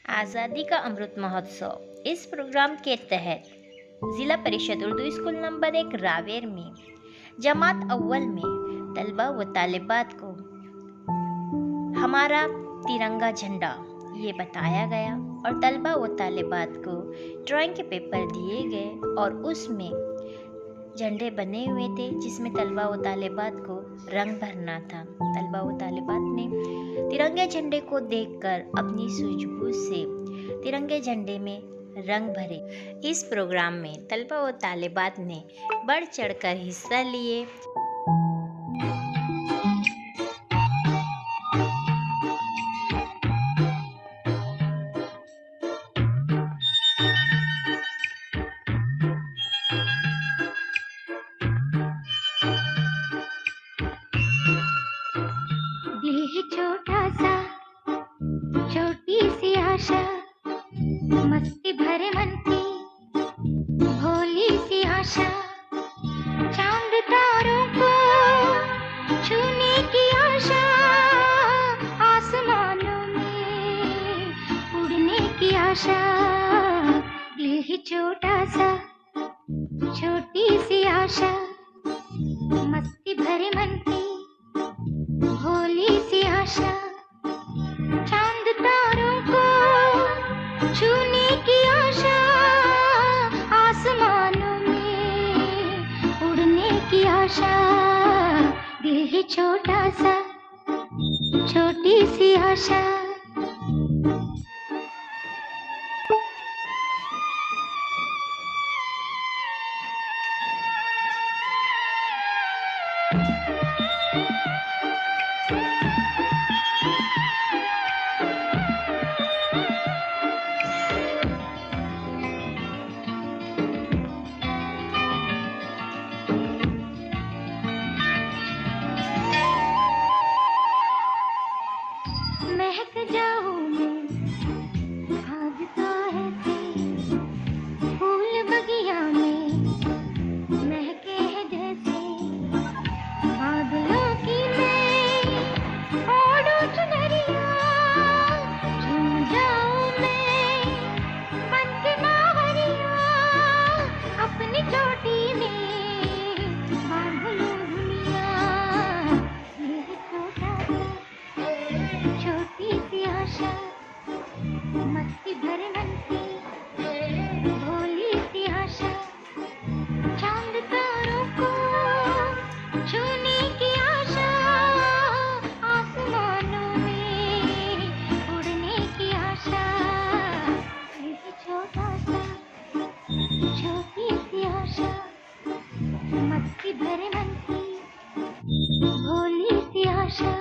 आज़ादी का अमृत महोत्सव। इस प्रोग्राम के तहत ज़िला परिषद उर्दू स्कूल नंबर 1 रावेर में जमात अव्वल में तलबा व तालिबात को हमारा तिरंगा झंडा ये बताया गया और तलबा व तालिबात को ड्राइंग के पेपर दिए गए और उसमें झंडे बने हुए थे जिसमें तलबा व तालिबात को रंग भरना था। तलबा व तालिबात ने तिरंगे झंडे को देखकर अपनी सूझबूझ से तिरंगे झंडे में रंग भरे। इस प्रोग्राम में तलबा व तालिबात ने बढ़ चढ़कर हिस्सा लिए। ये छोटा सा छोटी सी आशा, मस्ती भरे मन की भोली सी आशा, चांद तारों को छूने की आशा, आसमानों में उड़ने की आशा। ये छोटा सा छोटी सी आशा, मस्ती भरे मन की भोली सी आशा, चांद तारों को छूने की आशा, आसमानों में उड़ने की आशा। दिल ही छोटा सा छोटी सी आशा। महक जाऊं मैं भागता है फूल बगिया में, महके है जैसे बादलों की मैं ओढ़ूं चुनरिया, झूम जाऊं मैं बन के बावरिया, अपनी चोटी में बांध लूं दुनिया। ये छोटा सा छोटी सी आशा, मस्ती भरे मन की भोली सी आशा, चांद तारों को छूने की आशा, आसमानों में उड़ने की आशा। ये छोटा सा छोटी सी आशा, मस्ती भरे मन की भोली सी आशा।